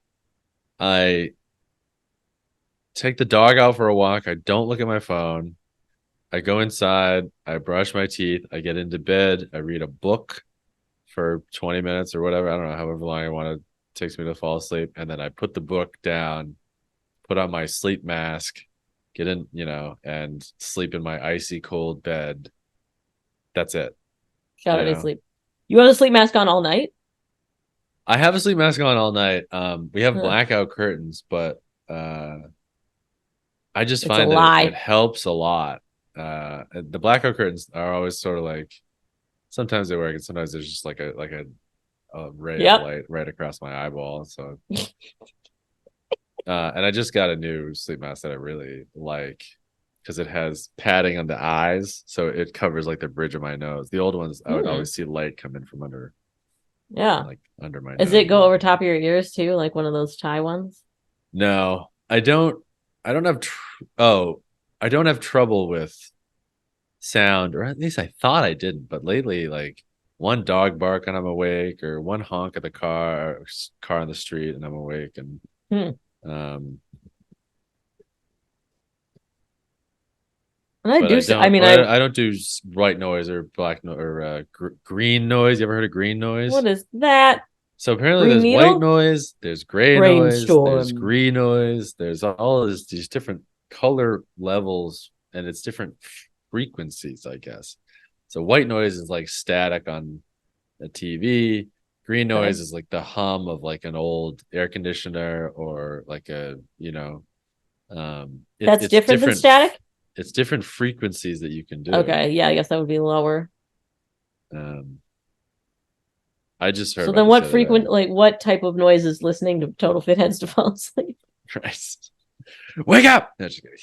I take the dog out for a walk. I don't look at my phone. I go inside. I brush my teeth. I get into bed. I read a book for 20 minutes or whatever. I don't know, however long I want it takes me to fall asleep. And then I put the book down, put on my sleep mask, get in, and sleep in my icy cold bed. That's it. Shout out to sleep. You have a sleep mask on all night? I have a sleep mask on all night. We have blackout curtains, but I just find that it helps a lot. The blackout curtains are always sort of like sometimes they work and sometimes there's just like a ray of light right across my eyeball. So and I just got a new sleep mask that I really like because it has padding on the eyes, so it covers like the bridge of my nose. The old ones I would always see light come in from under. Yeah, like under my nose. Does it go over top of your ears too, like one of those tie ones? No, I don't have I don't have trouble with sound, or at least I thought I didn't, but lately, like one dog bark and I'm awake, or one honk of the car on the street and I'm awake. And I don't do white noise or black or green noise. You ever heard of green noise? What is that? So apparently there's white noise, there's gray noise, there's green noise, there's all these different color levels, and it's different frequencies, I guess. So white noise is like static on a TV. Green noise is like the hum of like an old air conditioner, or like a that's different than static. It's different frequencies that you can do. Okay, yeah, I guess that would be lower. I just heard. So then, what type of noise is listening to Total Fitheads to fall asleep? Christ, wake up! No, just kidding.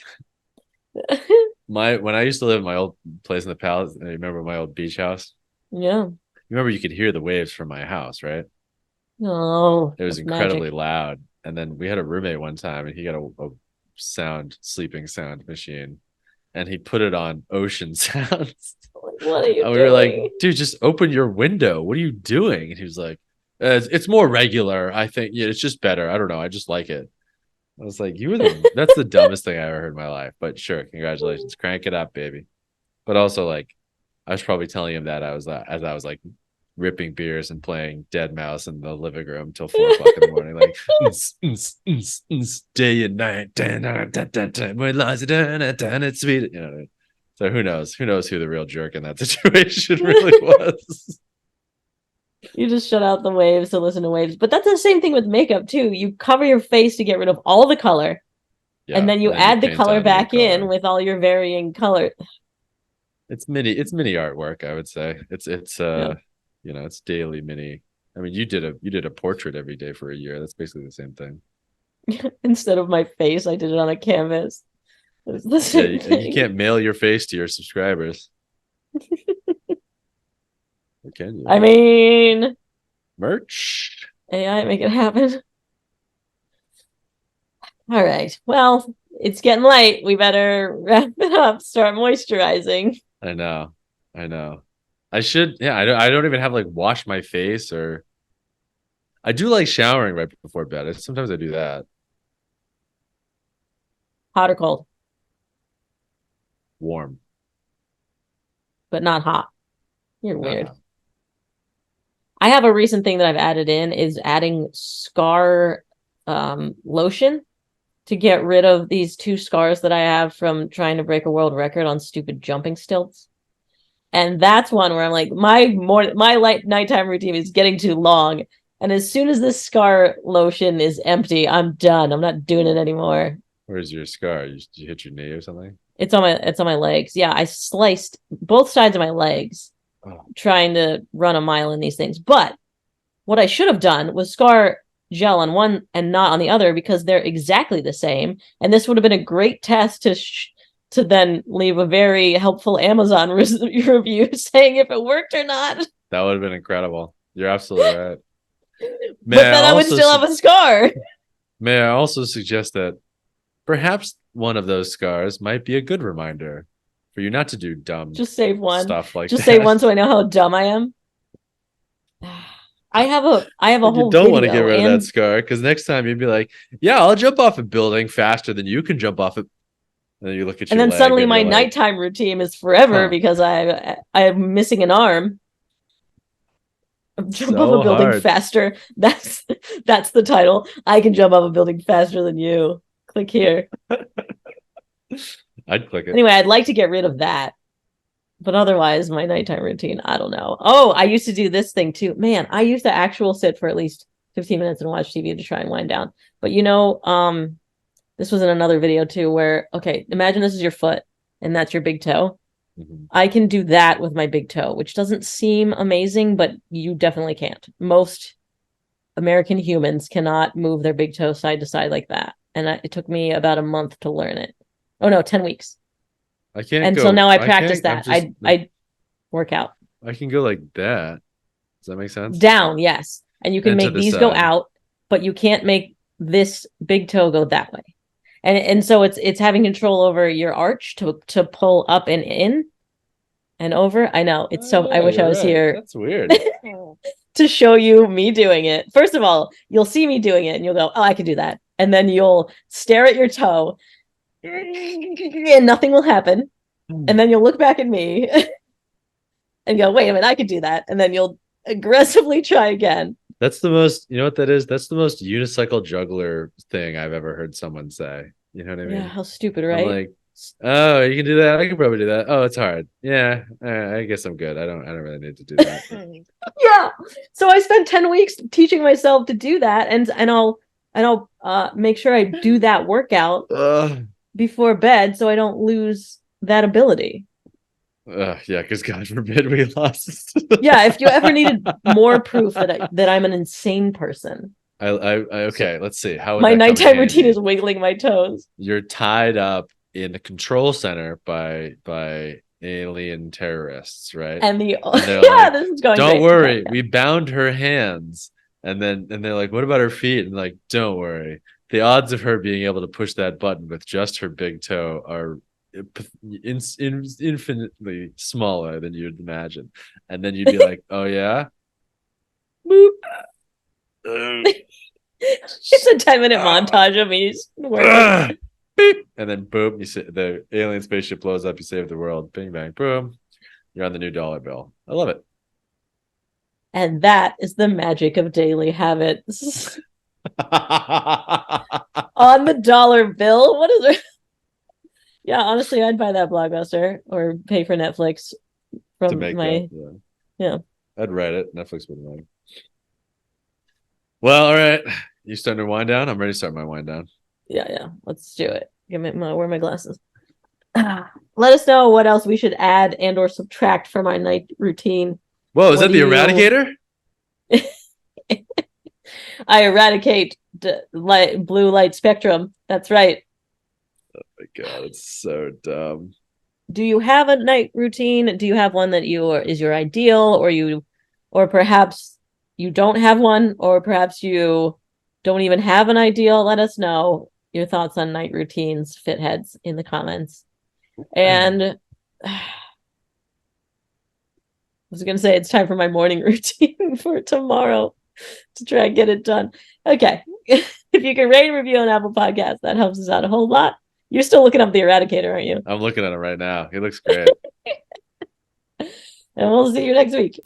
When I used to live in my old place in the Palace, I remember my old beach house. Yeah. You remember you could hear the waves from my house, right? Oh, it was incredibly loud. And then we had a roommate one time, and he got a sleeping sound machine, and he put it on ocean sounds. What are you doing? We were like, dude, just open your window. What are you doing? And he was like, it's more regular. I think, yeah, it's just better. I don't know. I just like it. I was like, that's the dumbest thing I ever heard in my life. But sure, congratulations. Crank it up, baby. But also, like, I was probably telling him that as I was like ripping beers and playing Dead Mouse in the living room till 4 o'clock in the morning, like day and night, it's sweet, So who knows who the real jerk in that situation really was. You just shut out the waves to listen to waves. But that's the same thing with makeup too. You cover your face to get rid of all the color, Yeah. And then you add the color back in with all your varying color. It's mini artwork, I would say. It's it's daily mini. I mean, you did a portrait every day for a year. That's basically the same thing. Instead of my face, I did it on a canvas. It's the same thing. You can't mail your face to your subscribers. Or can you? I mean, merch. AI, make it happen. All right. Well, it's getting late. We better wrap it up. Start moisturizing. I know. I should. Yeah. I don't even have like wash my face or. I do like showering right before bed. Sometimes I do that. Hot or cold? Warm. But not hot. You're weird. I have a recent thing that I've added in is adding scar lotion to get rid of these 2 scars that I have from trying to break a world record on stupid jumping stilts. And that's one where I'm like, my nighttime routine is getting too long. And as soon as this scar lotion is empty, I'm done. I'm not doing it anymore. Where's your scar? You hit your knee or something? It's on my legs. Yeah, I sliced both sides of my legs trying to run a mile in these things. But what I should have done was scar gel on one and not on the other because they're exactly the same. And this would have been a great test to then leave a very helpful Amazon review saying if it worked or not. That would have been incredible. You're absolutely right. But then I would still have a scar. May I also suggest that perhaps one of those scars might be a good reminder for you not to do dumb just save one stuff like just save one so I know how dumb I am. I have a whole. You don't want to get rid of that scar because next time you'd be like, "Yeah, I'll jump off a building faster than you can jump off it." And then you look at your and then leg suddenly and my like, nighttime routine is forever because I'm missing an arm. Jump off a building faster. That's the title. I can jump off a building faster than you. Click here. I'd click it. Anyway, I'd like to get rid of that. But otherwise, my nighttime routine, I don't know. Oh, I used to do this thing too. Man, I used to sit for at least 15 minutes and watch TV to try and wind down. But this was in another video too where, okay, imagine this is your foot and that's your big toe. Mm-hmm. I can do that with my big toe, which doesn't seem amazing, but you definitely can't. Most American humans cannot move their big toe side to side like that. And it took me about a month to learn it. Oh no, 10 weeks. I can't. And so now I practice that. I work out. I can go like that. Does that make sense? Down, yes. And you can make these go out, but you can't make this big toe go that way. And so it's having control over your arch to pull up and in and over. I know. It's so I wish I was here. That's weird. To show you me doing it. First of all, you'll see me doing it and you'll go, "Oh, I can do that." And then you'll stare at your toe and nothing will happen. And then you'll look back at me and go, "Wait a minute, I could do that." And then you'll aggressively try again. That's the most, you know what that is? That's the most unicycle juggler thing I've ever heard someone say. You know what I mean? Yeah, how stupid, right? I'm like, oh, you can do that? I can probably do that. Oh, it's hard. Yeah, I guess I'm good. I don't really need to do that. Yeah. So I spent 10 weeks teaching myself to do that, and I'll make sure I do that workout before bed so I don't lose that ability. Yeah, because God forbid we lost. Yeah, if you ever needed more proof that I'm an insane person. Okay, let's see. How my nighttime routine is wiggling my toes. You're tied up in the control center by alien terrorists, right? And this is going. Don't worry, we bound her hands, and they're like, "What about her feet?" And like, "Don't worry, the odds of her being able to push that button with just her big toe are infinitely smaller than you'd imagine." And then you'd be like, "Oh yeah." Boop. It's a 10-minute montage of me working. Beep. And then boom, you see the alien spaceship blows up, you save the world. Bing bang boom. You're on the new dollar bill. I love it. And that is the magic of daily habits. On the dollar bill. What is it? Yeah, honestly, I'd buy that Blockbuster or pay for Netflix from my yeah. I'd write it. Netflix wouldn't mind. Well, all right. You starting to wind down? I'm ready to start my wind down. Yeah. Let's do it. wear my glasses. Let us know what else we should add and or subtract from our night routine. Whoa, is that the eradicator? I eradicate blue light spectrum. That's right. Oh my god, it's so dumb. Do you have a night routine? Do you have one that is your ideal, or perhaps you don't have one, or perhaps you don't even have an ideal? Let us know your thoughts on night routines, fitheads, in the comments. And I was going to say it's time for my morning routine for tomorrow to try and get it done. Okay. If you can rate and review on Apple Podcasts, that helps us out a whole lot. You're still looking up the eradicator, aren't you? I'm looking at it right now. He looks great. And we'll see you next week.